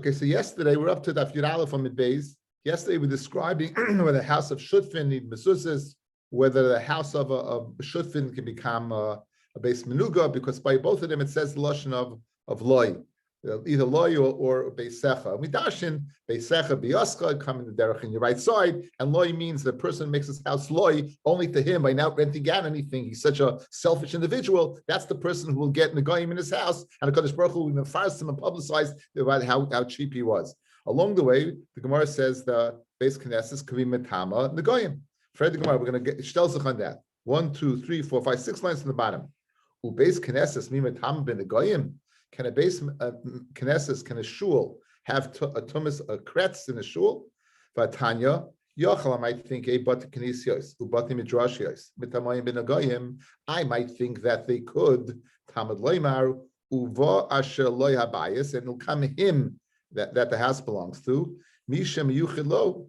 Okay, so yesterday we're up to Daf Yomi Yoma from Midbeis. Yesterday we're describing whether the house of Shutfin need mezuzahs, whether the house of a Shutfin can become a base menuga, because by both of them it says the lashon of loy, either loy or beisecha. We dash in beisecha biyaska, come in the derech in your right side, and loy means the person makes his house loy only to him by not renting out anything. He's such a selfish individual. That's the person who will get negayim in his house, and the Kadosh Baruch Hu will first him and publicize about how cheap he was. Along the way, the Gemara says the base knesses can be metama negayim. Fred the Gemara, we're going to get shtelzach on that. 1, 2, 3, 4, 5, 6 lines from the bottom. U base knesses mi metama ben negayim. Can a base knesses, can a shul have a tumas, a kretz in a shul? Vatanya, Yochel, I might think a bat knesios, ubati midrashios, mitamayim ben negayim. I might think that they could tamad loymar uva asher loy habayis, and it'll come him that the house belongs to. Misha miyuchid lo,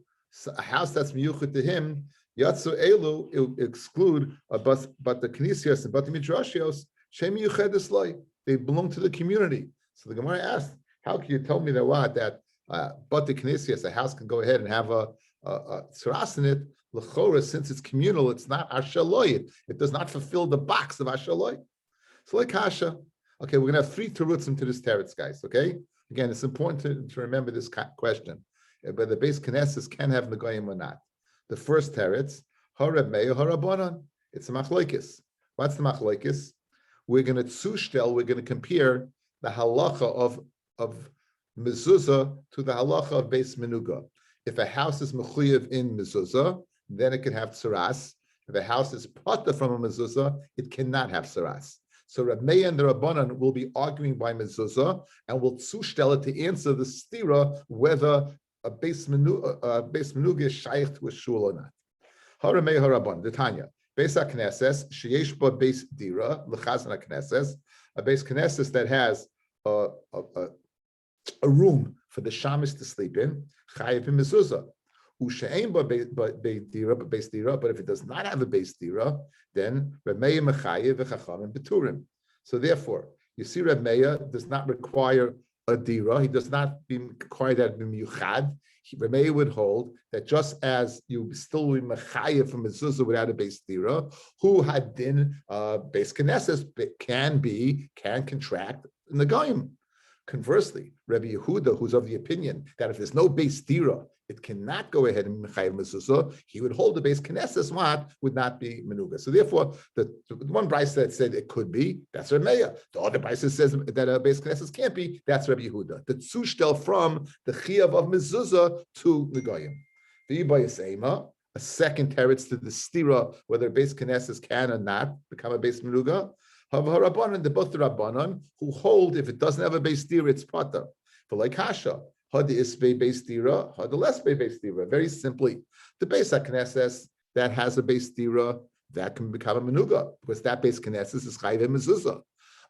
a house that's miyuchid to him. Yatsu elu, it will exclude but the knesios and bat midrashios shem miyuchedes loy. They belong to the community. So the Gemara asked, how can you tell me that but the Knesias, a house can go ahead and have a tsaras in it, l'chora, since it's communal, it's not ashaloy. It does not fulfill the box of ashaloy. So like Hasha. Okay, we're going to have 3 terutzim to this teretz, guys, okay? Again, it's important to remember this question. Whether the base Knesses can have Negayim or not. The first teretz, harab meya harabanan. It's a machlokes. What's the machlokes? We're going to compare the halacha of mezuzah to the halacha of beis menuga. If a house is mechuyev in mezuzah, then it can have tsaras. If a house is pata from a mezuzah, it cannot have tsaras. So Rabbi Meir and the Rabbanan will be arguing by mezuzah and will zushtel it to answer the stira whether a beis menuga is shaykh to a shul or not. Haramei harabban, the Tanya. Beis HaKnesses, sheyesh ba beis dira, l'chazan HaKnesses, a beis Knesses that has a room for the shamis to sleep in, chayiv in mezuzah. Ushe'ein ba beis dira, but if it does not have a beis dira, then Reb Meir mechayiv v'chachamim beturim. So therefore, you see Reb Meir does not require a dira, he does not require that b'miyuchad. Reb Meir would hold that just as you still will be mechayev from mezuzah without a beis dira, who had been beis Knesses can contract in the goyim. Conversely, Rabbi Yehuda, who's of the opinion that if there's no beis dira, it cannot go ahead and mechayev mezuzah, he would hold the beis Knesses would not be menuga. So therefore, the one brayso that said it could be, that's Reb Meir. The other brayso says that a beis Knesses can't be, that's Rabbi Yehuda. The zushtel from the chiyav of mezuzah to the goyim. The Ibayasema, a second teretz to the stira whether beis Knesses can or not become a beis menuga. Rabbanan, both the Rabbanan who hold if it doesn't have a beis dira, it's pata. For like Hasha, had the isbei beis dira, had the less beis dira. Very simply, the beis HaKnesses that has a beis dira, that can become a menuga because that beis Knesses is chayiv mezuzah.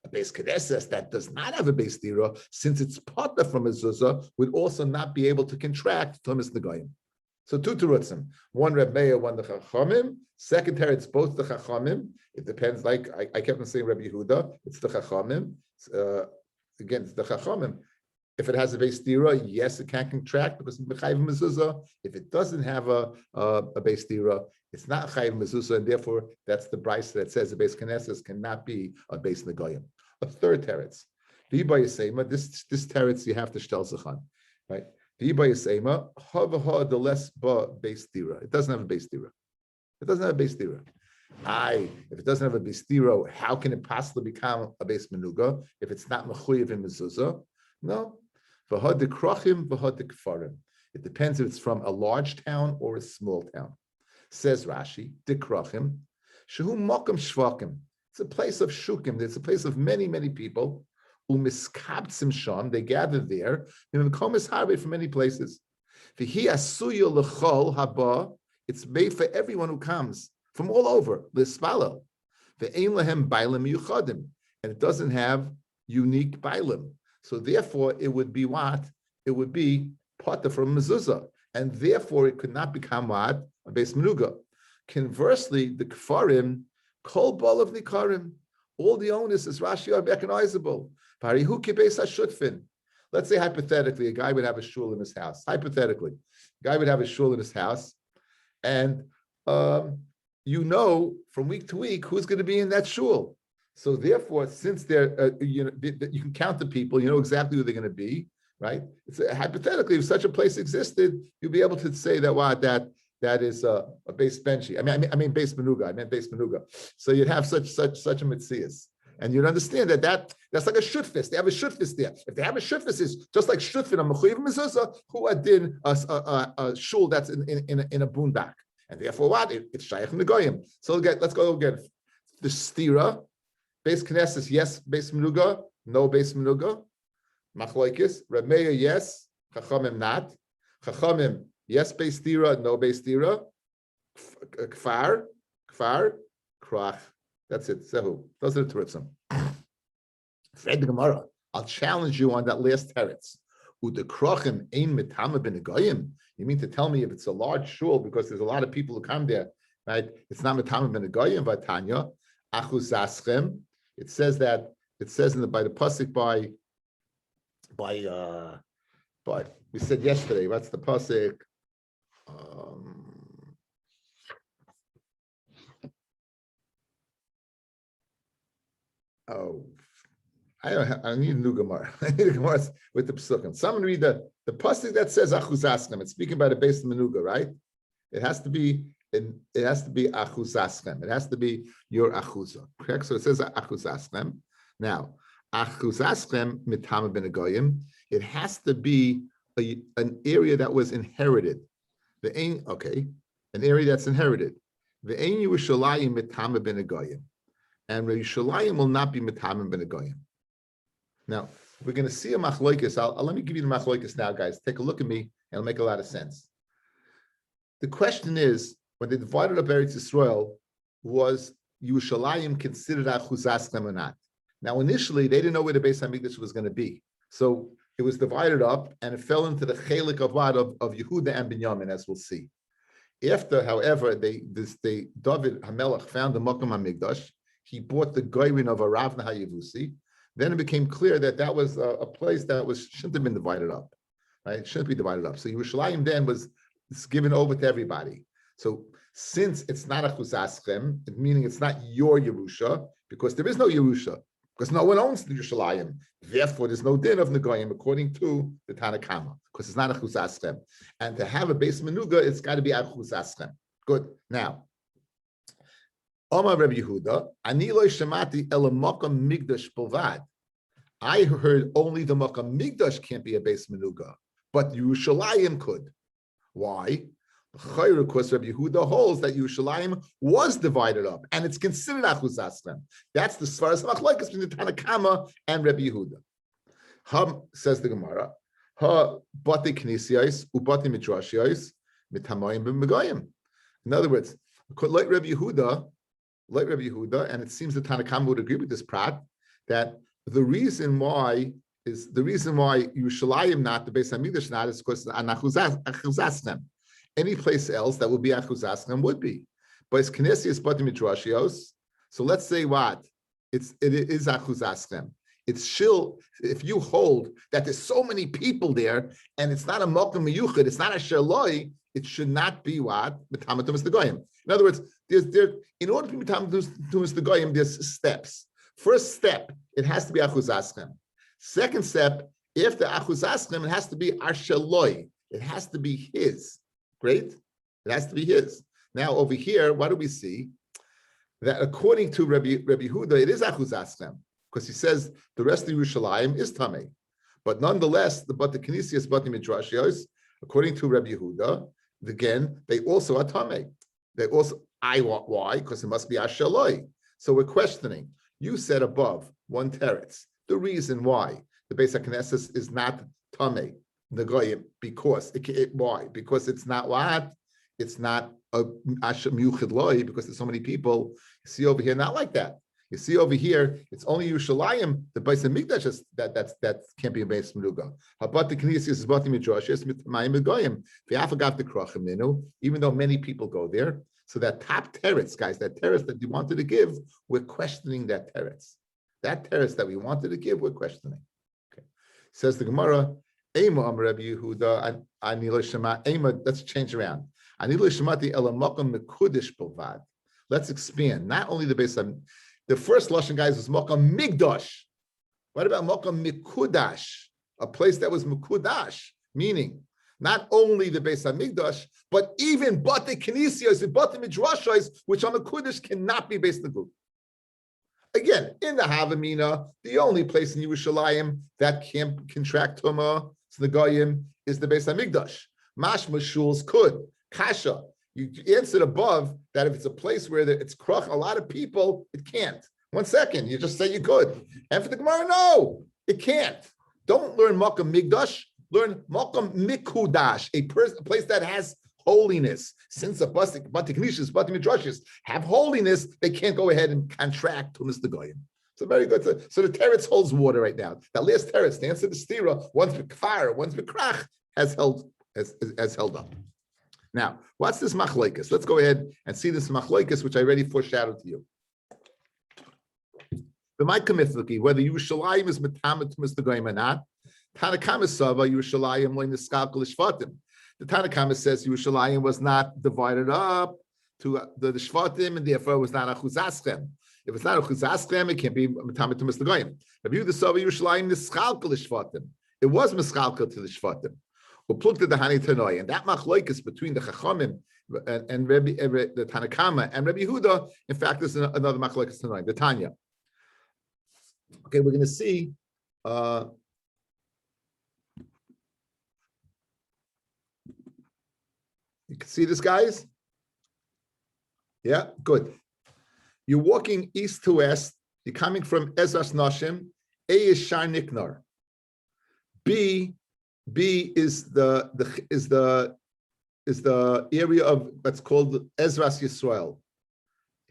A beis Knesses that does not have a beis dira, since it's pata from mezuzah, would also not be able to contract Thomas Negayim. So 2 terutzim, one Reb Meir, one the Chachamim. Second teretz, both the Chachamim. It depends. Like I kept on saying Rabbi Yehuda, it's the Chachamim. Again, it's the Chachamim. If it has a beis dira, yes, it can contract because it's chayiv mezuzah. If it doesn't have a beis dira, it's not chayiv mezuzah, and therefore that's the brayso that says the beis Knesses cannot be a beis negayim. A third teretz, the Ibayasema, this teretz you have to shtel zachan, right? The Ibayasema, havaha the less ba beis dira. It doesn't have a beis dira. It doesn't have a beis dira. If it doesn't have a beis dira, how can it possibly become a beis menuga if it's not mechuyev in mezuzah? No. It depends if it's from a large town or a small town. Says Rashi, Dikrachim, Shehu Mokum Shvakim. It's a place of shukim. It's a place of many, many people. Umiskabtzim Sham, they gather there. From many places. It's made for everyone who comes from all over. L'spalel. And it doesn't have unique bailim. So therefore, it would be what? It would be pata from mezuzah, and therefore it could not become what? A beis menuga. Conversely, the kfarim, kol bal of nikarim, all the onus is Rashi are recognizable. Parihu ki beis hashutfin, let's say hypothetically, a guy would have a shul in his house. Hypothetically, a guy would have a shul in his house, and from week to week who's going to be in that shul. So therefore, since you can count the people, you know exactly who they're going to be, right? Hypothetically, if such a place existed, you'll be able to say that is a base benchy. I mean base menuga. I meant base menuga. So you'd have such a mitzias, and you'd understand that's like a shutfis. They have a shutfis there. If they have a shutfis, it's just like shutfin a mechuyev mezuzah who adin a shul that's in a boondak, and therefore what? It's shaykh negoyim. So let's go again. The stira, base knesses, yes, base menuga, no base menuga. Machloikis, Rabbi yes, Chachamim not. Chachamim, yes, base stira, no base stira. Kfar, krach. That's it. Sehu. Those are the terutzim. Fred the Gemara. I'll challenge you on that last teretz. Ude krachim ein mitama ben goyim. You mean to tell me if it's a large shul because there's a lot of people who come there, right? It's not mitama ben goyim, but Tanya achuzaschem. It says by the pasuk by we said yesterday. What's the pasuk? I need a new Gemara. I need a Gemara with the Pesukim. Someone read the pasuk that says achuzaschem. It's speaking by the base of menuga, right? It has to be achuzaschem. It has to be your achuza. Correct? So it says achuzaschem. Now, achuzaschem mitama ben goyim. It has to be an area that was inherited. An area that's inherited. The ein Yerushalayim mitama ben goyim. And Yerushalayim will not be mitama ben goyim. Now, we're going to see a machloikis. Let me give you the machloikis now, guys. Take a look at me, and it'll make a lot of sense. The question is, when they divided up Eretz Yisrael, was Yerushalayim considered achuzaschem or not? Now, initially, they didn't know where the Beis Hamikdash was going to be. So it was divided up, and it fell into the chelik of Yehuda and Binyamin, as we'll see. After, however, David Hamelach found the Mokum HaMikdash, he bought the goyrin of Aravna HaYevusi. Then it became clear that was a place that shouldn't have been divided up, right? It shouldn't be divided up. So Yerushalayim then was given over to everybody. So since it's not a chuzaschem, meaning it's not your Yerusha, because there is no Yerusha, because no one owns the Yerushalayim. Therefore, there's no din of Negoyim according to the Tanakama, because it's not a chuzaschem. And to have a base menuga, it's got to be a chuzaschem. Good. Now, Omar Rabbi Yehuda, Ani lo shamati el makam migdash bovad. I heard only the makam migdash can't be a base menuga, but Yerushalayim could. Why? Because Rabbi Yehuda holds that Yerushalayim was divided up, and it's considered achuzaschem. That's the svaras machlokes between the Tanakama and Rabbi Yehuda. Says the Gemara, ha bati knisiyos ubati midrashiyos mitamayim b'megoyim. In other words, like Rabbi Yehuda, and it seems the Tanakhama would agree with this prat, that the reason why Yerushalayim not, the Beis Hamikdash not, is because achuzaschem. Any place else that would be achuzaschem would be. But it's Knesset Batim Midrashios. So let's say what? It is achuzaschem. It's shil, if you hold that there's so many people there, and it's not a mokum miyuchid, it's not a shaloi, it should not be what? B'tamatum goyim. In other words, in order to be b'tamatum goyim, there's steps. First step, it has to be achuzaschem. Second step, if the achuzaschem, it has to be arshaloi. It has to be his. Great? It has to be his. Now over here, what do we see? That according to Rabbi Huda, it is achuzaschem, because he says the rest of Yerushalayim is tamei. But nonetheless, the Knesset Batim Midrashios, according to Rabbi Yehuda, again, they also are tamei. They also, why? Because it must be ashaloi. So we're questioning. You said above, one teretz, the reason why the Beis HaKnesses is not tamei, the goyim, because why? Because it's not what? It's not a asham yuchid loy, because there's so many people. You see over here, not like that. You see over here, it's only Yerushalayim, the Beis Hamikdash that can't be a Beis Menuga. Habat the Knesset is Batim Midrashis Mitmayim Goyim. V'afagav the Krachim Ninu, even though many people go there. So that top teretz, guys, that teretz that you wanted to give, we're questioning that teretz. That teretz that we wanted to give, we're questioning. Okay. Says the Gemara, Ema Amar Rabbi Yehuda, Ani lo shema, Ema, let's change around. Ani lo shemati ela makom mekudesh bilvad. Let's expand. Not only the base of, the first Lashon, guys, was makom migdash. What about makom mikudash? A place that was mikudash, meaning not only the Beis Hamikdash, but even Bate Knesiyos and Bate Midrashos, which on the Kudish cannot be based on the Guf. Again, in the Havamina, the only place in Yerushalayim that can't contract Tumah, the Goyim, is the Beis Hamikdash. Mashma shuls could. Kasha, you answered above that if it's a place where it's krach, a lot of people, it can't. 1 second, you just say you could. And for the Gemara, no, it can't. Don't learn Makam Migdash, learn Makam Mikudash, a place that has holiness. Since the Bate Knesiyos, Bate Midrashos have holiness, they can't go ahead and contract to Mr. Goyim. So very good. So the teretz holds water right now. That last teretz, the answer to the stira, one's b'kfar, one's b'krach, has held up. Now, what's this machlokes? Let's go ahead and see this machlokes, which I already foreshadowed to you. The Ma'kamifliki, whether Yerushalayim is metamet to Mr. Goyim or not, Tanakama Sava, Yerushalayim loin niskalkel shvatim. The Tanakama says Yerushalayim was not divided up to the shvatim, and therefore it was not a chuzaschem. If it's not a chuzaschem, it can't be metamet to Mr. Goyim. Rabbi Yehuda Sava, Yerushalayim niskalkel shvatim. It was miskalkel to the shvatim. Uplukta the Hani Tanoi, and that machlokes between the Chachamim and Rabbi, the Tanakama and Rabbi Yehuda, in fact, is another machlokes Tanoi, the Tanya. Okay, we're going to see. You can see this, guys? Yeah, good. You're walking east to west. You're coming from Ezras Nashim. A is Shar Niknar. B is the area of that's called Ezras Yisrael.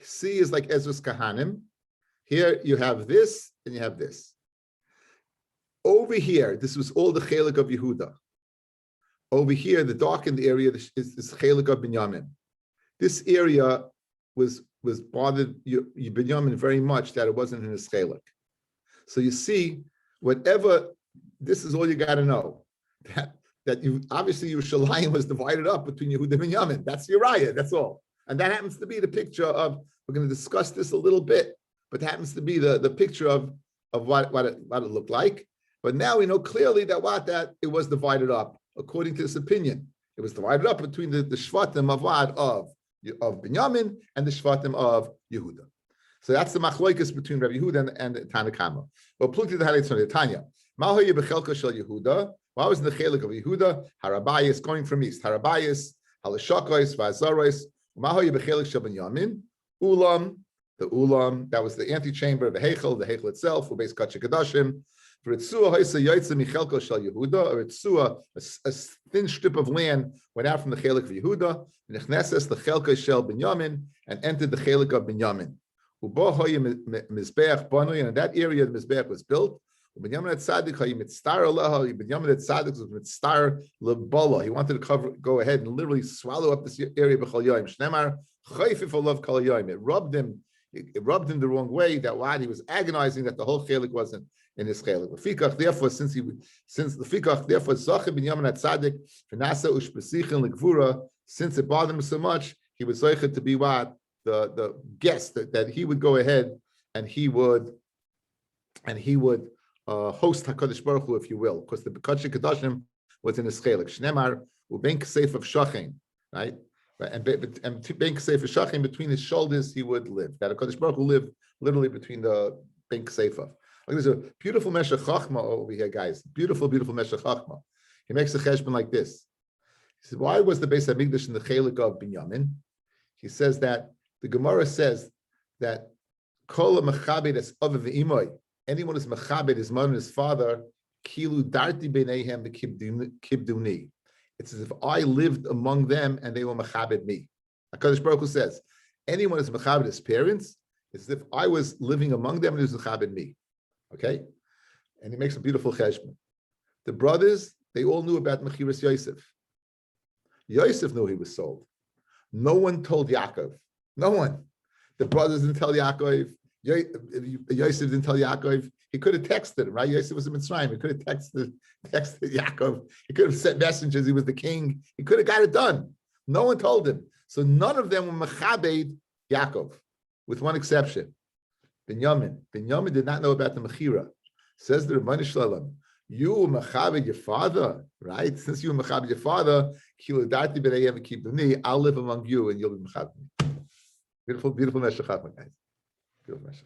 C is like Ezras Kahanim. Here you have this and you have this. Over here, this was all the chelik of Yehuda. Over here, the darkened area is chelik of Binyamin. This area was bothered Binyamin very much that it wasn't in his chelik. So you see, whatever, this is all you got to know. That you obviously Yerushalayim was divided up between Yehuda and Binyamin. That's Uriah, that's all. And that happens to be the picture of, we're going to discuss this a little bit, but that happens to be the picture of what it looked like. But now we know clearly that it was divided up according to this opinion. It was divided up between the Shvatim of Binyamin and the Shvatim of Yehuda. So that's the machlokes between Rabbi Yehuda and Tanakama. Well, plug to the Halei Tanya. Mahoye bechelka shel Yehuda. Why was in the chelik of Yehuda? Harabayis going from east. Harabayis, Halashakos, Vazaros. Mahoye bechelka shel Binyamin. Ulam. The Ulam, that was the antechamber of the Heichel itself, who based Kachik Kadashim. For Ritzua, Hoysa Yaitza Michelko Shal Yehuda, or Ritzua, a thin strip of land went out from the Chelik of Yehuda, Nechneses the Chelka Shel Binyamin, and entered the Chelik of Binyamin. Ubo Hoya Mizbeach Banui, and in that area the Mizbeach was built. Binyamin at Tzadik, Hoya Mitzstar Aleha, Binyamin at Tzadik was Mitzstar Lebala. He wanted to go ahead and literally swallow up this area B'chol Yoim. Shnemar, Chayfif Olav Kol Yoim. It rubbed him the wrong way. That he was agonizing that the whole chelik wasn't in his chelik. Therefore, since the fikach, therefore Zachar Binyamin at Tzadik Nasa Ushbesichin Lekvura. Since it bothered him so much, he was zeicher to be what the guest that he would go ahead and he would host Hakadosh Baruch Hu, if you will, because the Kachik Kadashim was in his chelik. Shnemar ubenk seif of shachim, right? And Benk Sefer Shachim, between his shoulders, he would live. That HaKadosh Baruch Hu lived literally between the Benk Sefer. There's a beautiful Meshech Chachma over here, guys. Beautiful, beautiful Meshech Chachma. He makes a cheshbon like this. He says, why was the Beis HaMikdash in the chelik of Binyamin? He says that the Gemara says that Kol Mechabed es Aviv v'Imoy, anyone who's Mechabed his mother and his father, Kilu Darti B'neihem v'Kibduni. It's as if I lived among them and they were mechabed me. HaKadosh Baruch Hu says, anyone who's mechabed his parents, it's as if I was living among them and he was mechabed me. Okay? And he makes a beautiful cheshbon. The brothers, they all knew about Mechiras Yosef. Yosef knew he was sold. No one told Yaakov. No one. The brothers didn't tell Yaakov. Yosef didn't tell Yaakov. He could have texted him, right? Yosef was in Mitzrayim. He could have texted Yaakov. He could have sent messengers. He was the king. He could have got it done. No one told him. So none of them were mechabed Yaakov, with one exception. Binyamin. Binyamin did not know about the Mechira. Says the Rebbeinu Shalom, you were mechabed your father, right? Since you were mechabed your father, I'll live among you and you'll be mechabed me. Beautiful, beautiful Meshachach, my guys. Beautiful Meshachach.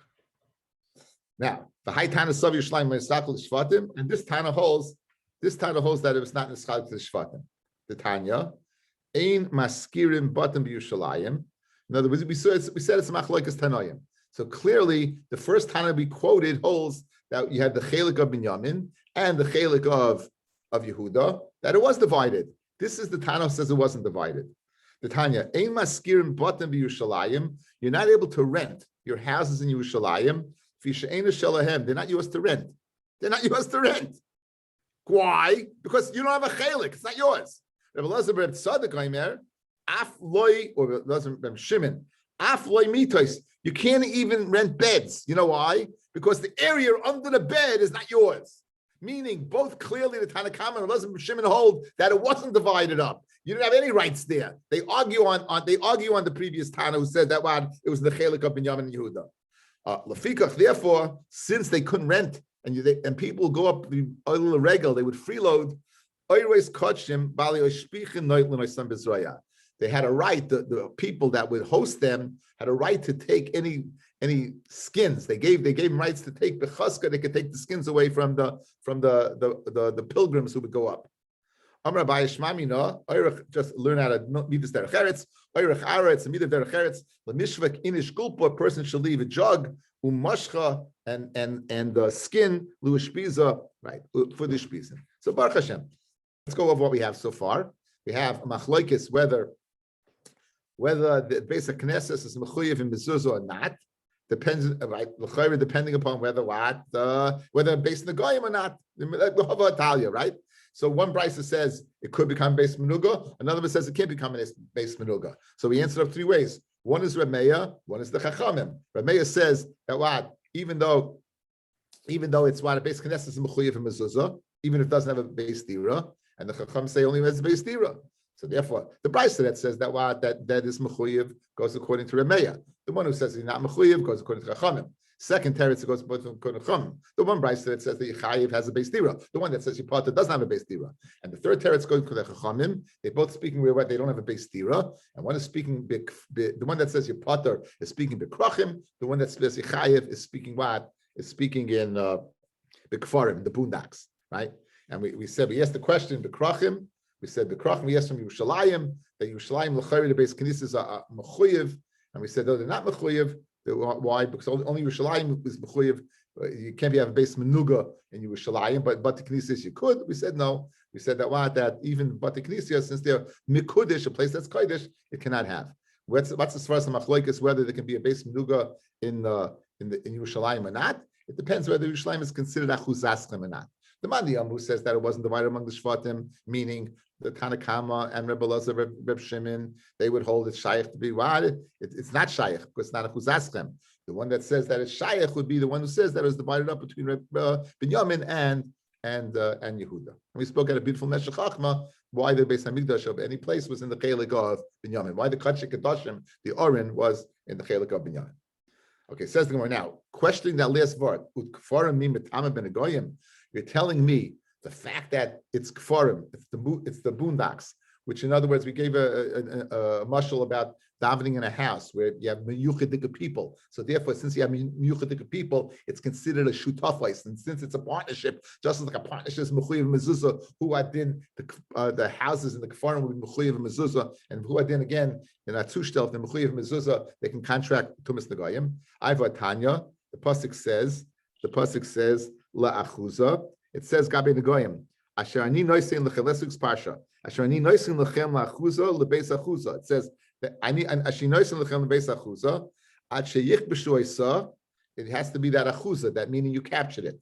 Now, the high Tana Sav Yerushalayim Meisakol Shvatim, and this Tana holds that it was not Nischal to the Shvatim. The Tanya, Ein Maskirim Batim B'Yushalayim. In other words, we said it's Machlokas Tanoim. So clearly, the first Tana we quoted holds that you had the Chelik of Binyamin and the Chelik of Yehuda, that it was divided. This is the Tana says it wasn't divided. The Tanya, Ein Maskirim Batim B'Yushalayim. You're not able to rent your houses in Yerushalayim. They're not yours to rent. They're not yours to rent. Why? Because you don't have a chelik. It's not yours. Rabbi Elazar ben Tzadok Omer, af loy, or Elazar ben Shimon, af loy mitos. You can't even rent beds. You know why? Because the area under the bed is not yours. Meaning, both clearly the Tanakhama and Elazar ben Shimon hold that it wasn't divided up. You didn't have any rights there. They argue on the previous Tana who said that it was the chelik of Binyamin and Yehuda. Lafikach, therefore, since they couldn't rent and people go up the oil regal, they would freeload. They had a right. The people that would host them had a right to take any skins. They gave them rights to take bechaska. They could take the skins away from the pilgrims who would go up. Amar Abaye Shmamina, just learn how to meet this derech eretz. Oirech aretz and meet the derech eretz. Lemishvek inish gulpa, a person should leave a jug, umashcha and the skin luishpiza, right, for the shpizin. So Baruch Hashem, let's go over what we have so far. We have machloikis whether the basic knesses is mechuyev in mezuzah or not. Depends, right? Depending upon whether based in the goyim or not. The right? So one brisa says it could become based menuga, another one says it can't become based menuga. So we answered up three ways. One is Rameya, one is the Chachamim. Rameya says that even though it's a base knesses is mechuyev and mezuzah, even if it doesn't have a base dira, and the Chacham say only has a base dira. So therefore, the brisa that says that is mechuyev goes according to Rameya. The one who says he's not mechuyev goes according to Chachamim. Second teretz goes both according to Chachamim. The one brisa that says that Chayiv has a base dira. The one that says Yipata doesn't have a base dira. And the third teretz goes to the Chachamim. They both speaking where they don't have a base dira. And one is speaking the one that says Yipata is speaking bekrachim. The one that says Chayiv is speaking what? Is speaking in bekfarim, the boondocks, right? And we asked the question bekrachim. We said bekrachim. We asked from Yerushalayim that Yerushalayim l'chayri the base knesses are mechuyev, and we said no, they're not mechuyev. Why? Because only Yerushalayim is mechuyev. You can't have a base menuga in Yerushalayim, but the knesses you could. We said no. We said that even but the knesses, since they're mikudish, a place that's kodesh, it cannot have. What's as far as the machlokes whether there can be a base menuga in Yerushalayim or not? It depends whether Yerushalayim is considered achuzaschem or not. The Mandiyam who says that it wasn't divided among the Shvatim, meaning the Tanakama and Rebbe Elazar, Reb Shimon, they would hold it shaykh to be what? It's not shaykh because it's not a chuzaschem. The one that says that it's shaykh would be the one who says that it was divided up between Binyamin and Yehuda. And we spoke at a beautiful Meshech Chachma why the Beis Hamikdash of any place was in the chelik of Binyamin. Why the Kachik Kedoshim, the Oren, was in the chelik of Binyamin. Okay, says the Gemara now, questioning that last word, Utkafarim mi metama ben agoyim. You're telling me the fact that it's kfarim, it's the boondocks, which in other words, we gave a mashal about davening in a house where you have miyuchadika people. So therefore, since you have miyuchadika people, it's considered a shutafais. And since it's a partnership, just like a partnership is mechuyev mezuzah, who adin the houses in the kfarim will be mechuyev mezuzah, and who adin again in a tushtel, the mechuyev mezuzah, they can contract tumas nagayim. Iva Tanya, the pasuk says la'achuza. It says Gabi Negoyim. Asher ani noisin lechelesuk's parsha. Asher ani noisin lechem la'achuza lebeis achuza. It says that ani asher noisin lechem lebeis achuza. Ad sheyich b'shuoisa. It has to be that achuza. That meaning you captured it.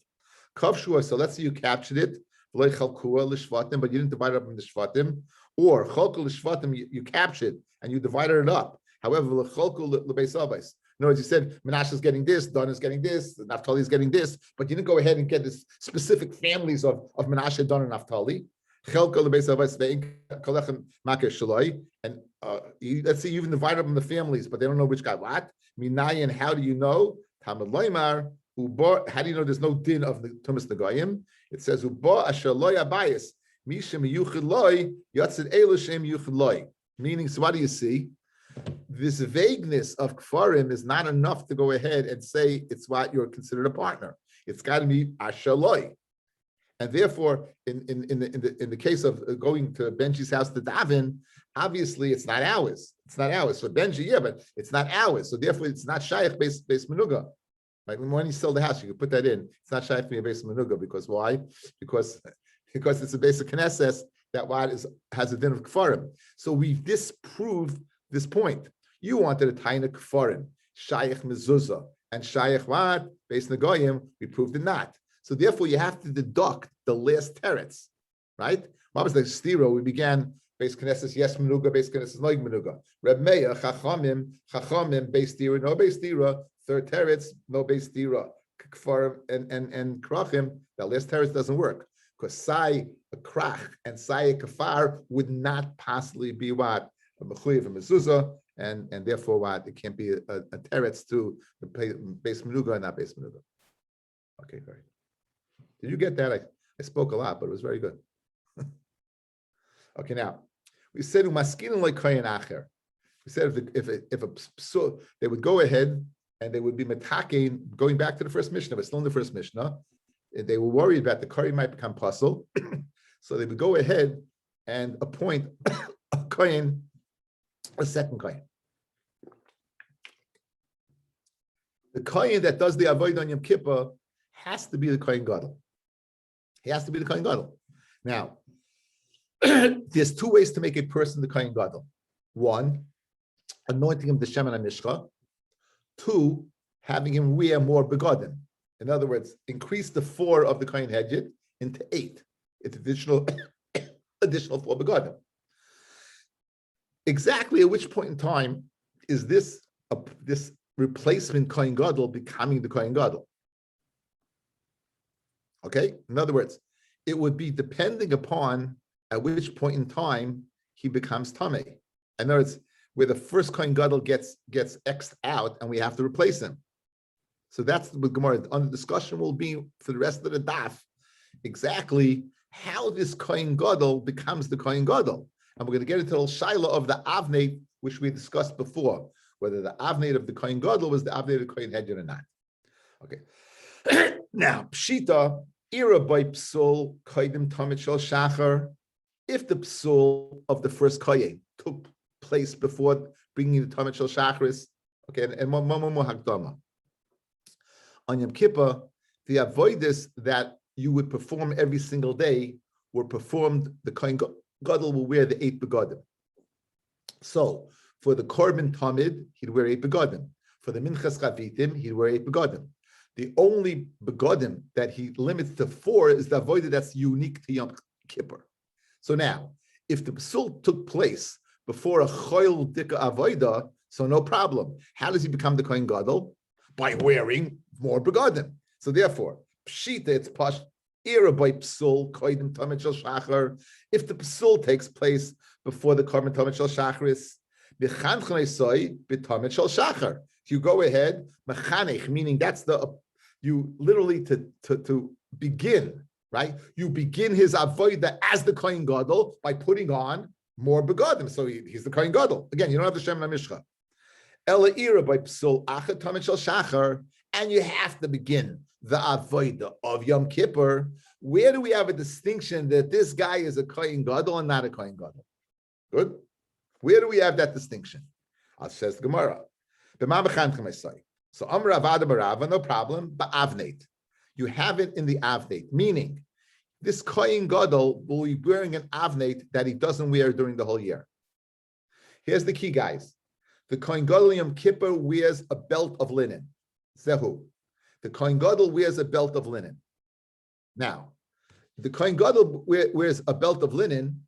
Kav shuoisa. Let's say you captured it. V'lo chalkua l'shvatim, but you didn't divide it up into shvatim. Or chalkua l'shvatim, you captured and you divided it up. However, l'chalkua lebeis avos. In other words, you said Menashe is getting this, Dan is getting this, Naphtali is getting this, but you didn't go ahead and get this specific families of Menashe, Dan, and Naphtali. And let's say you even divide up in the families, but they don't know which got what. Minayin, how do you know? Talmud Loimar, how do you know there's no din of the Tumas Nagayim? It says, Uba asher loy abayis, mishim yuchid loy, yatzid elu shem yuchid loy. Meaning, so what do you see? This vagueness of kfarim is not enough to go ahead and say it's what you're considered a partner. It's got to be asher loy. And therefore, in the case of going to Benji's house to daven, obviously it's not ours. It's not ours. So Benji, yeah, but it's not ours. So therefore, it's not shaykh based menuga. Like when you sell the house, you can put that in. It's not shaykh me a base menuga because why? Because it's a basic knesses that has a din of kfarim. So we've disproved this point. You wanted a taina kfarim, shaykh mezuzah, and shaykh what? Based nagoyim. We proved it not. So therefore, you have to deduct the last teretz, right? What was the stiro? We began base knesses yes menuga, base knesses no menuga. Reb Meir chachamim base stira no base stira. Third teretz no base stira. Kfar and krachim, that last teretz doesn't work because sai a krach and sai a kafar would not possibly be what a mechuyev and mezuzah, and therefore what it can't be a teretz to the base menuga and not base menuga. Okay, great. Did you get that? I spoke a lot, but it was very good. Okay, now we said umaskin like kohen acher. We said so they would go ahead and they would be metakein, going back to the first Mishnah, but still in the first Mishnah. They were worried about the kohen might become puzzle, so they would go ahead and appoint a kohen, a second kohen. The kohen that does the avodah on Yom Kippur has to be the kohen gadol. He has to be the kohen gadol. Now, there's two ways to make a person the kohen gadol. One, anointing him the Shem and Mishcha. Two, having him wear more begodim. In other words, increase the 4 of the kohen hedjit into 8. It's additional 4 begodim. Exactly at which point in time is this replacement kohen gadol becoming the kohen gadol? Okay, in other words, it would be depending upon at which point in time he becomes tamei. In other words, where the first kohen gadol gets X'd out and we have to replace him. So that's what Gemara under discussion will be for the rest of the daf. Exactly how this kohen gadol becomes the kohen gadol, and we're going to get into the shaila of the avnei, which we discussed before, whether the avnei of the kohen gadol was the avnei of the kohen hedjit or not. Okay. Now, pshita ira by psul koidim tamid shel shachar. If the psul of the first kohen took place before bringing the tamid shel shacharis, okay, and momo hakdama on Yom Kippur, the avoidus that you would perform every single day were performed. The kohen gadol will wear the 8 begodim. So for the korban tamid, he'd wear 8 begodim. For the minchas chavitim, he'd wear 8 begodim. The only begodim that he limits to 4 is the avodah that's unique to Yom Kippur. So now, if the psul took place before a choil dika avodah, so no problem. How does he become the kohen gadol? By wearing more begodim. So therefore, pshita, it's pash era by psul koidim tamid shel shachar. If the psul takes place before the korban tamid shel shacharis, b'chanchanei soy b'tamid shel shachar. You go ahead, mechanech, meaning that's you literally to begin, right? You begin his avodah as the kohen gadol by putting on more begodim. So he's the kohen gadol. Again, you don't have the Shem Mishcha. Ela ira by psul achat tamid shel shachar, and you have to begin the avodah of Yom Kippur. Where do we have a distinction that this guy is a kohen gadol and not a kohen gadol? Good. Where do we have that distinction? Says the Gemara. So Amr Avada Barava, no problem, but Avnate. You have it in the Avnate, meaning this kohen gadol will be wearing an Avnate that he doesn't wear during the whole year. Here's the key, guys. The kohen gadol Yom Kippur wears a belt of linen. Zehu. The kohen gadol wears a belt of linen. Now, the kohen gadol wears a belt of linen.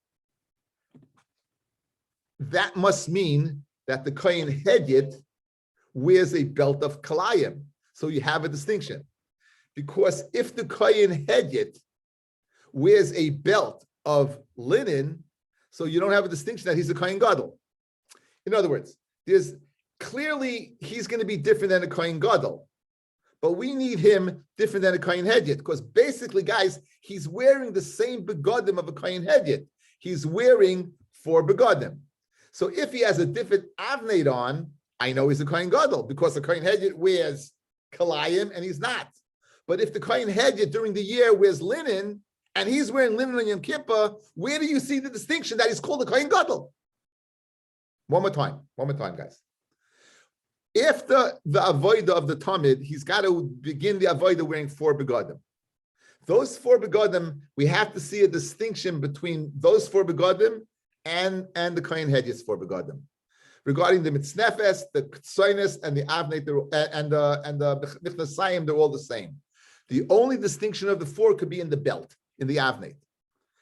That must mean that the kohen hedjit wears a belt of kalayim. So you have a distinction. Because if the kohen hedyot wears a belt of linen, so you don't have a distinction that he's a kohen gadol. In other words, there's clearly he's going to be different than a kohen gadol, but we need him different than a kohen hedyot because basically, guys, he's wearing the same begodim of a kohen hedyot. He's wearing 4 begodim. So if he has a different avnate on, I know he's a kohen gadol because the kohen hedyot wears kalayim and he's not. But if the kohen hedyot during the year wears linen and he's wearing linen on Yom Kippur, where do you see the distinction that he's called a kohen gadol? One more time, guys. If the avodah of the tamid, he's got to begin the avodah wearing 4 begodim. Those 4 begodim, we have to see a distinction between those 4 begodim and the kohen hedyot's 4 begodim. Regarding the mitznefes, the ktsoinus, and the avnei, and the michnasayim, they're all the same. The only distinction of the 4 could be in the belt, in the avnei.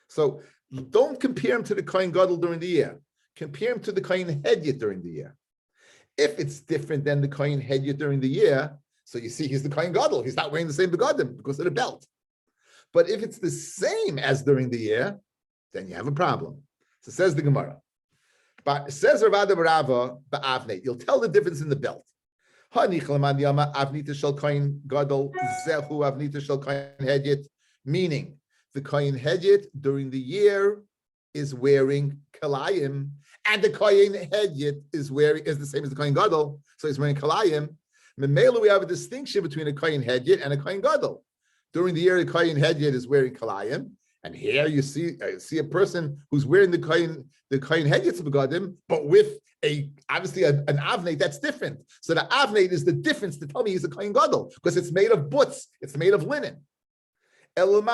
So don't compare him to the kohen gadol during the year. Compare him to the kohen hedyot during the year. If it's different than the kohen hedyot during the year, so you see he's the kohen gadol. He's not wearing the same begodim because of the belt. But if it's the same as during the year, then you have a problem. So says the Gemara. But says Ravada Barava ba'avnei, you'll tell the difference in the belt. Meaning, the kohen hedyot during the year is wearing kalayim, and the kohen hedyot is the same as the kohen gadol, so he's wearing kalayim. Memela, we have a distinction between a kohen hedyot and a kohen gadol. During the year, the kohen hedyot is wearing kalayim, and here you see a person who's wearing the kohen hedyot's begodim, but with obviously an avnei that's different. So the avnei is the difference to tell me he's a kohen gadol because it's made of butz, it's made of linen. Meaning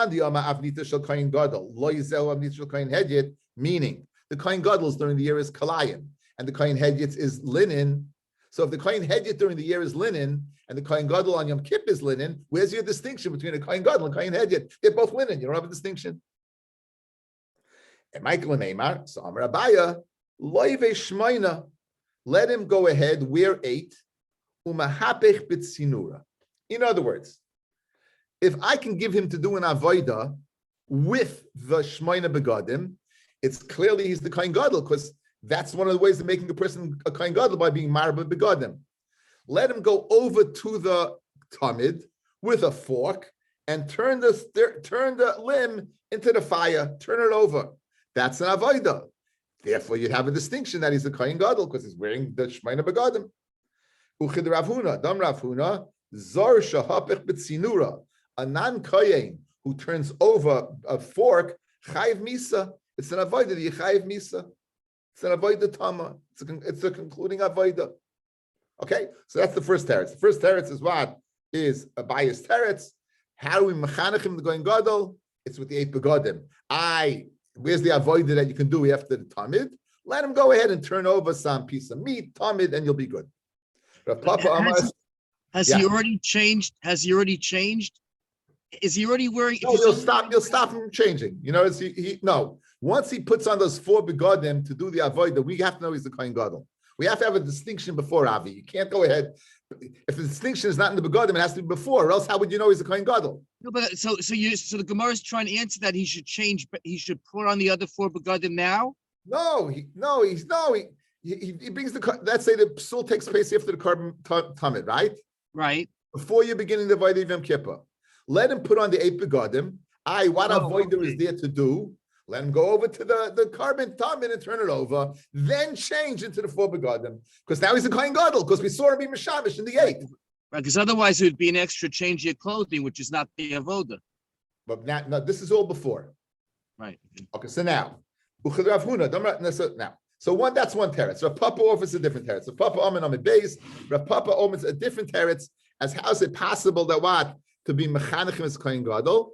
the kohen gadol during the year is kalayim, and the kohen hedyot is linen. So if the kohen hedyot during the year is linen, and the kohen gadol on Yom Kippur is linen, where's your distinction between a kohen gadol and kohen hedyot? They're both linen. You don't have a distinction. And Michael and Neymar, so Amar Abaya, loive shmeina, let him go ahead, wear 8, umahapech bitzinura. In other words, if I can give him to do an avodah with the shmeina begadim, it's clearly he's the kohen gadol because that's one of the ways of making a person a kohen gadol by being marba begadim. Let him go over to the tamid with a fork and turn the limb into the fire. Turn it over. That's an avodah. Therefore, you have a distinction that he's a kohen gadol because he's wearing the shmeina begadim. Uchid Rav Huna, Dam Rav Huna, zor shahapech b'tzinura, a non-kohen who turns over a fork, chayiv misa. It's an avodah. The chayiv misa. It's an avodah tama. It's a concluding avodah. Okay, so that's the first teretz. The first teretz is what? Is a biased teretz. How do we mechanechim the kohen gadol? It's with the 8 begodim. Where's the avodah that you can do after the tamid? Let him go ahead and turn over some piece of meat, tamid, and you'll be good. Has he already changed? Has he already changed? Is he already wearing? No, you'll stop him changing. You know, no. Once he puts on those 4 begodim to do the avodah, we have to know he's the kohen gadol. We have to have a distinction before Avi. You can't go ahead. If the distinction is not in the begodim, it has to be before, or else how would you know he's a kohen gadol? No, but so the Gemara is trying to answer that he should change, but he should put on the other 4 begodim now. He brings the. Let's say the psul takes place after the carbon tamid, right? Right. Before you're beginning the avodah of Yom Kippur, let him put on the 8 begodim. What avodah is there to do? Let him go over to the carbon tamid and turn it over, then change into the 4 begodim. Because now he's a kohen gadol, because we saw him be mishavish in the 8. Right, because otherwise it would be an extra change of clothing, which is not the avodah. But now, this is all before. Right. Okay, so now, that's one teretz. Rav Papa offers a different teretz. Rav Papa Omen on the base. Rav Papa omens a different teretz. As how is it possible that what? To be mechanechim as kohen gadol?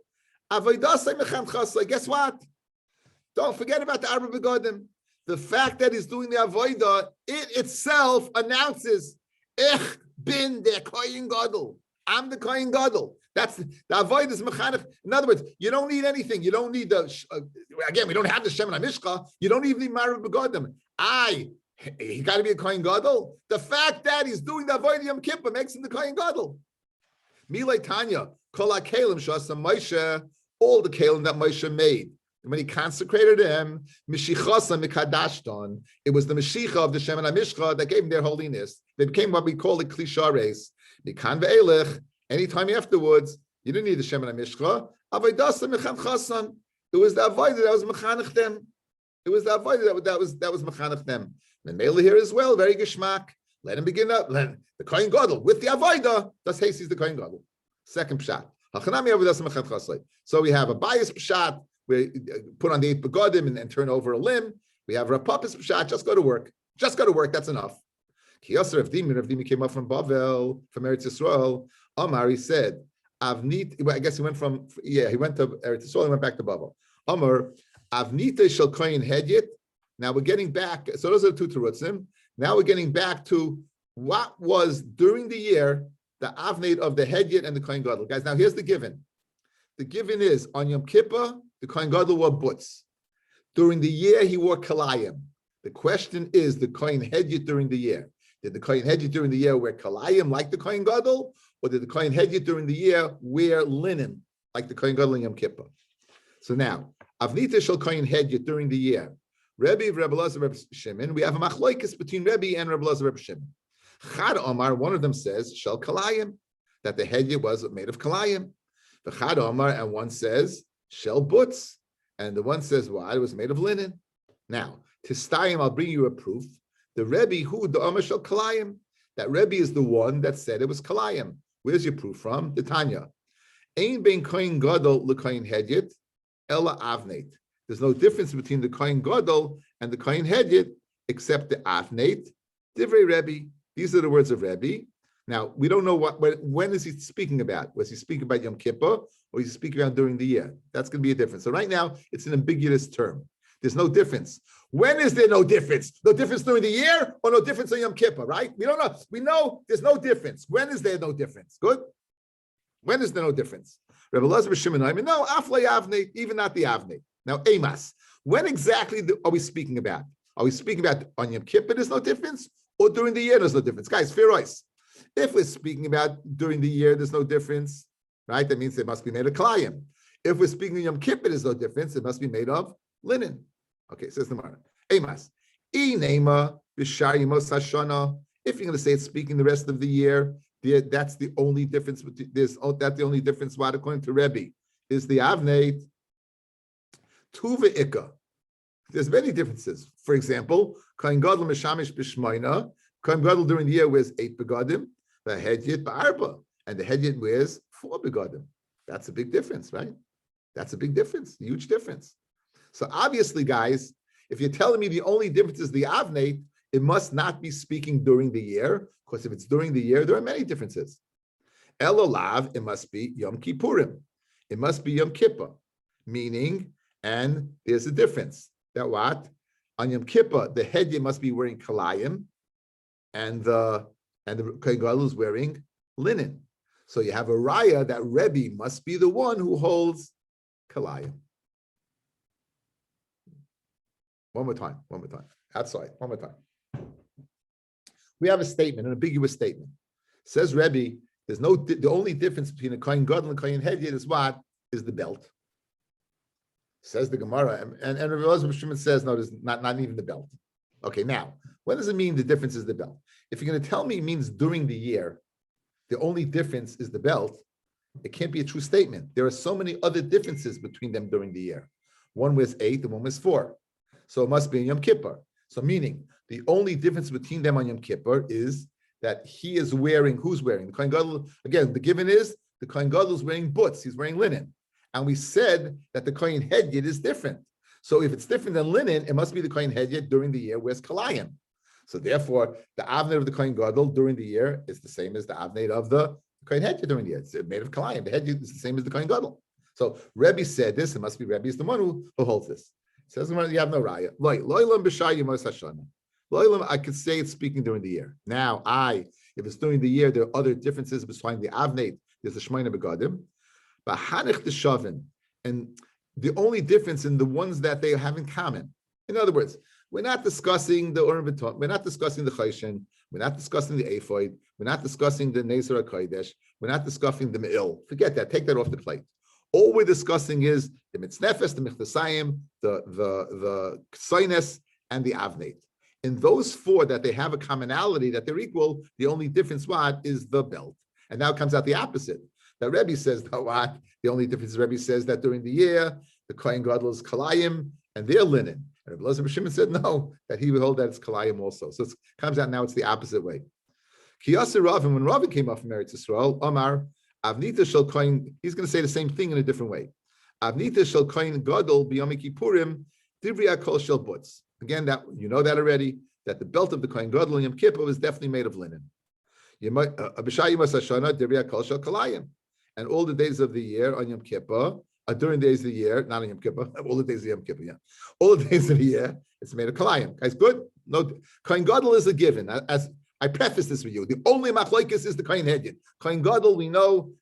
Avodah mechan chasla. Guess what? Don't forget about the Arba Begodim. The fact that he's doing the avodah, it itself announces, Ich bin der kohen gadol. I'm the kohen gadol. That's the avodah is mechanech. In other words, you don't need anything. You don't need again, we don't have the Shem and Mishka. You don't even need Arba Begodim. He got to be a Kohen Gadol. The fact that he's doing the avodah Yom Kippur makes him the Kohen Gadol. Milay Tanya, Kol HaKelim Shasa Moshe, all the kelim that Moshe made. And when he consecrated them, Mishichasa Mikadashton, it was the Mashiach of the Shem and HaMishcha that gave them their holiness. They became what we call the Klishares. Mikan ve'elech, anytime afterwards, you didn't need the Shem and HaMishcha. Avaydasa Mechan Chasan. It was the Avodah that was Mechanech them. It was the Avodah that was Mechanech them. And Mela here as well, very geschmack. Let him begin up. Let the Kohen Gadol with the Avodah. That's Hasis the Kohen Gadol. Second pshat. So we have a bias pshat, we put on the 8 begodim and turn over a limb. We have Rapapis pshat, just go to work. Just go to work, that's enough. Kiyasar Rav Dimi came up from Bavel, from Eretz Yisrael. Amar, he said, Avnit, I guess he went to Eretz Yisrael and went back to Bavel. Amar, Avnita shel Kohen Hedyet. Now we're getting back, so those are the two terutzim. Now we're getting back to what was during the year the avnate of the Hedyet and the Kohen Gadol. Guys, now here's the given. The given is on Yom Kippur, the Kohen Gadol wore butz. During the year, he wore kalayim. The question is the Kohen Hedyet during the year. Did the Kohen Hedyet during the year wear kalayim like the Kohen Gadol, or did the Kohen Hedyet during the year wear linen like the Kohen Gadol in Yom Kippur? So now, avnita shel Kohen Hedyet during the year. Rabbi, Rabbi Elazar, Rabbi Shimon. We have a machlokes between Rabbi and Rabbi Elazar, Rabbi Shimon. Chad Omar, one of them says shel kalayim, that the hedyet was made of kalayim. The Chad Omar, and one says shel butz, and the one says it was made of linen. Now, Tistayim, I'll bring you a proof. The Rebbe who the Omar shel kalayim, that Rebbe is the one that said it was kalayim. Where's your proof from? The Tanya. Ein ben kohen gadol lekohen hedyet ela avnate. There's no difference between the kohen gadol and the kohen hedyet except the avnate. Divrei Rebbe. These are the words of Rabbi. Now, we don't know when is he speaking about? Was he speaking about Yom Kippur or is he speaking about during the year? That's going to be a difference. So right now, it's an ambiguous term. There's no difference. When is there no difference? No difference during the year or no difference on Yom Kippur, right? We don't know. We know there's no difference. When is there no difference? Good? When is there no difference? Rabbi Elazar Shimon, no, Aflay Avnei, even not the Avnei. Now, Amos, when exactly are we speaking about? Are we speaking about on Yom Kippur, there's no difference? Or during the year, there's no difference. Guys, fair ice. If we're speaking about during the year, there's no difference, right? That means it must be made of kalayim. If we're speaking of Yom Kippur, there's no difference. It must be made of linen. Okay, says the Gemara. Amos. Inema b'shar yemos hashana. If you're going to say it's speaking the rest of the year, that's the only difference. That's the only difference. What according to Rebbe is the avnei tuva ikka. There's many differences. For example, Kohen Gadol Meshamish B'Shmoina. Kohen Gadol during the year wears 8 begadim. The Hedyet B'Arba. And the Hedyet wears 4 begadim. That's a big difference, right? That's a big difference, a huge difference. So obviously, guys, if you're telling me the only difference is the Avnei, it must not be speaking during the year, because if it's during the year, there are many differences. Elolav, it must be Yom Kippurim. It must be Yom Kippur, meaning, and there's a difference. That what? On Yom Kippur, the Hedyet must be wearing kalayim, and the Kohen Gadol is wearing linen. So you have a raya that Rebbe must be the one who holds kalayim. One more time. Outside, one more time. We have a statement, an ambiguous statement. Says Rebbe, the only difference between a Kohen Gadol and a Kohen Hedyet is what? Is the belt. Says the Gemara, and Rabbi Elazar Shimon says, no, there's not even the belt. Okay, now, what does it mean the difference is the belt? If you're going to tell me it means during the year, the only difference is the belt, it can't be a true statement. There are so many other differences between them during the year. One was 8 and one was 4. So it must be in Yom Kippur. So meaning, the only difference between them on Yom Kippur is that he is wearing, who's wearing? The Kohen Gadol, again, the given is, the Kohen Gadol is wearing butz, he's wearing linen. And we said that the Kohen Hedyet is different. So if it's different than linen, it must be the Kohen Hedyet during the year wears kalayim. So therefore, the avnei of the Kohen Gadol during the year is the same as the avnei of the Kohen Hedyet during the year. It's made of kalayim. The Hedyet is the same as the Kohen Gadol. So Rebbe said this. It must be Rebbe is the one who holds this. Says you have no raya. Loilam b'shai yemos hashana. Loilam, I could say it's speaking during the year. Now, if it's during the year, there are other differences between the avnei. There's the shmoina begadim. But hanich the shavin, and the only difference in the ones that they have in common. In other words, We're not discussing the Urim V'Tumim. We're not discussing the Chayshin. We're not discussing the Ephod. We're not discussing the Nezer HaKodesh. We're not discussing the Me'il. Forget that. Take that off the plate. All we're discussing is the Mitznefes, the Michtasayim, the Ksaynes, and the Avneit. In those four that they have a commonality, that they're equal, the only difference what is the belt. And now it comes out the opposite. The Rebbe says that what? The only difference is Rebbe says that during the year, the Kohen Gadol is Kalayim and they're linen. And Rabbi Elazar Shimon said no, that he would hold that it's Kalayim also. So it comes out now it's the opposite way. Kiyasir Rav, and when Rav came up from Eretz Yisrael, Omar, Avnita shel Kohen, he's going to say the same thing in a different way. Avnita shel Kohen Gadol b'Yom Kippurim, Divri Akol shel Butz. Again, that you know that already, that the belt of the Kohen Gadol in Yom Kippur was definitely made of linen. And all the days of the year on Yom Kippur, during the days of the year, not on Yom Kippur, all the days of Yom Kippur, yeah. All the days of the year, it's made of kalayim. Guys, good? No, Kohen Gadol is a given. As I preface this with you, the only machlokes is the Kohen Hedyot. Kohen Gadol, we know,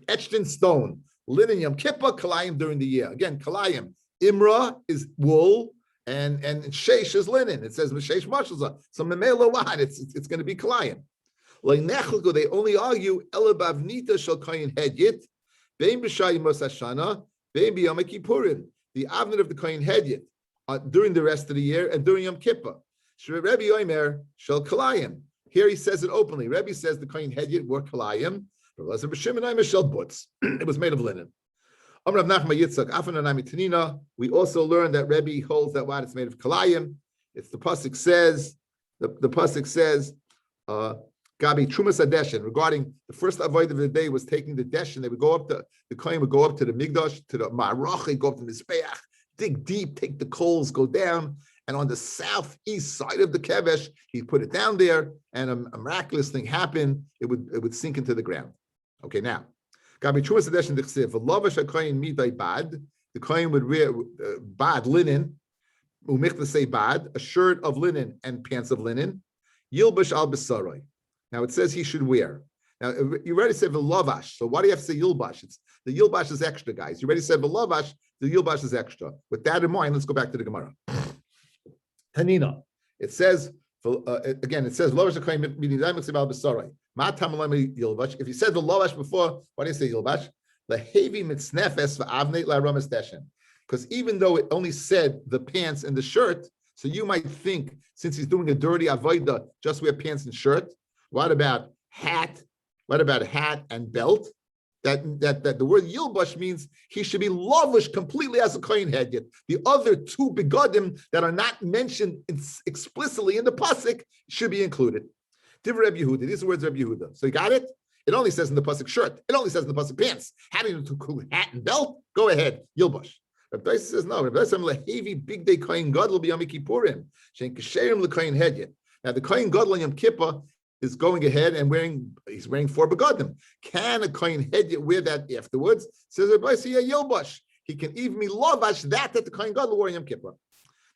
etched in stone. Linen Yom Kippur, kalayim during the year. Again, kalayim. Imra is wool, and sheish is linen. It says sheish mashal. So memela what? It's going to be kalayim. Like nechluko, they only argue elabavnita shel Kohen Hedyot, bein b'shayim Hashana, bein b'Yom Kippurim. The avnit of the Kohen Hedyot during the rest of the year and during Yom Kippur. Rabbi Yomer shel kalayim. Here he says it openly. Rabbi says the Kohen Hedyot were kalayim. It was made of linen. We also learned that Rebbe holds that what it's made of kalayim. It's the pasuk says, the pasuk says, Gabi Trumas Adeshin, regarding the first avoid of the day was taking the deshin. They would go up the Kohen would go up to the Migdash, to the Ma'arach, go up to the Mizbeach, dig deep, take the coals, go down, and on the southeast side of the Kevesh, he put it down there, and a miraculous thing happened. It would sink into the ground. Okay, now. Gabi Trumas Adeshin Dichsev, V'lavash HaKohen midai bad, the Kohen would wear bad linen, umichta say bad, a shirt of linen and pants of linen, Yilbash al Besarai. Now it says he should wear. Now you already said v'lavash. So why do you have to say yilbash? It's the yilbash is extra, guys. You already said v'lavash. The yilbash is extra. With that in mind, let's go back to the Gemara. Tanina. It says again. It says v'lavash ha'koyin midiyim al b'sarai. Ma tamalami yilbash. If you said v'lavash before, why do you say yilbash? Lehevi mitznefes v'avnei la'ramas deshen. Because even though it only said the pants and the shirt, so you might think since he's doing a dirty avodah, just wear pants and shirt. What about hat? What about hat and belt? That the word yilbash means he should be lavish completely as a kohen hedyot. The other two begadim that are not mentioned explicitly in the pasuk should be included. Divrei Rabbi Yehuda. These are words of Rabbi Yehuda. So you got it? It only says in the pasuk shirt. It only says in the pasuk pants. How do you include hat and belt? Go ahead, yilbash. Rabbi Dais says no. Rabbi Dais says lehevi big day kohen gadol b'Yom Kippurim shein kasherim lekohen hedyot. Now the kohen gadol on Yom Kippur is going ahead and he's wearing 4 begadim. Can a kohen hedyot wear that afterwards? Says Rabbi yilbash. He can even be lavash that the kohen gadol wore in Yom Kippur.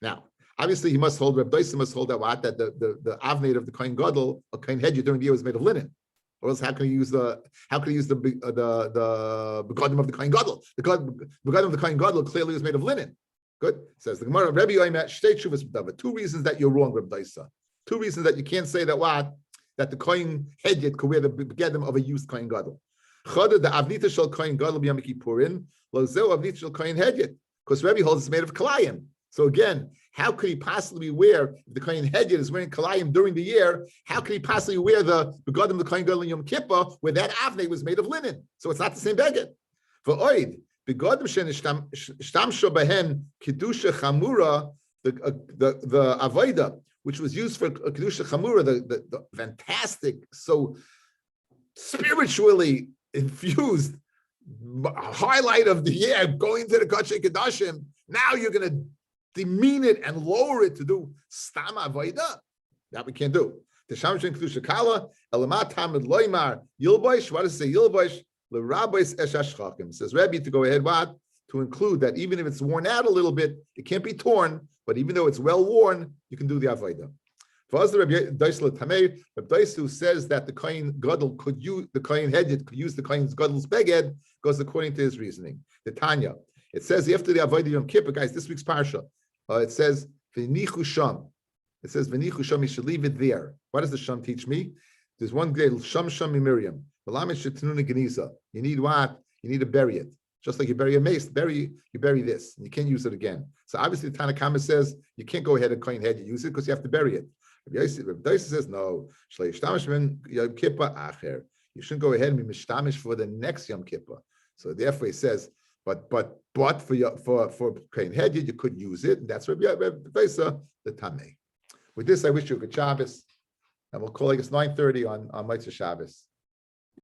Now, obviously, he must hold. Rabbi Dais must hold that what that the avnei of the kohen gadol, a kohen hedyot during the year was made of linen. Or else, how can he use the begadim of the kohen gadol? The begadim of the kohen gadol clearly was made of linen. Good. Says the Gemara. Rabbi Yomer shtei tshuvas b'davar. 2 reasons that you're wrong, Rabbi Dais. 2 reasons that you can't say that what. That the kohen hedyot could wear the begadim of a used kohen gadol. Chada the avnita shel kohen gadol b'Yom Kippurim lo zeu avnita shel kohen hedyot, because Rebbe holds it's made of kalayim. So again, how could he possibly wear if the kohen hedyot is wearing kalayim during the year? How could he possibly wear the begadim of the kohen gadol in Yom Kippur where that avnei was made of linen? So it's not the same beged. For oid begadim shenishtamsho behen kedusha chamura the avodah, which was used for Kedusha Chamura, the fantastic, so spiritually infused highlight of the year, going to the Kodesh Kodashim. Now you're going to demean it and lower it to do Stam Avodah. That we can't do. The Shamshin Kedusha Kala, Elamat Hamid Loimar, Yilbosh, what does it say? Yilbosh, L'Rabbis Eshash Chachim. Says Rabbi to go ahead, what? To include that even if it's worn out a little bit, it can't be torn. But even though it's well worn, you can do the avodah. For us, the Rabbi Dais who says that the kohen gadol could use the kohen hedyot could use the kohen's gadol's beged goes according to his reasoning. The Tanya, it says after the avodah Yom Kippur, guys. This week's parsha, it says V'nichu sham. It says v'nichu sham. You should leave it there. What does the sham teach me? There's one great sham Miriam. You need what? You need to bury it. Just like you bury a mace, you bury this, and you can't use it again. So obviously, the Tanna Kama says you can't go ahead and coin head. You use it because you have to bury it. Rabbi Yosef says no. You shouldn't go ahead and be mishtamish for the next Yom Kippur. So therefore, he says, but for coin head you could use it. That's Rabbi Yosef the Tamei. With this, I wish you a good Shabbos, and we'll call it 9:30 on Motzei Shabbos.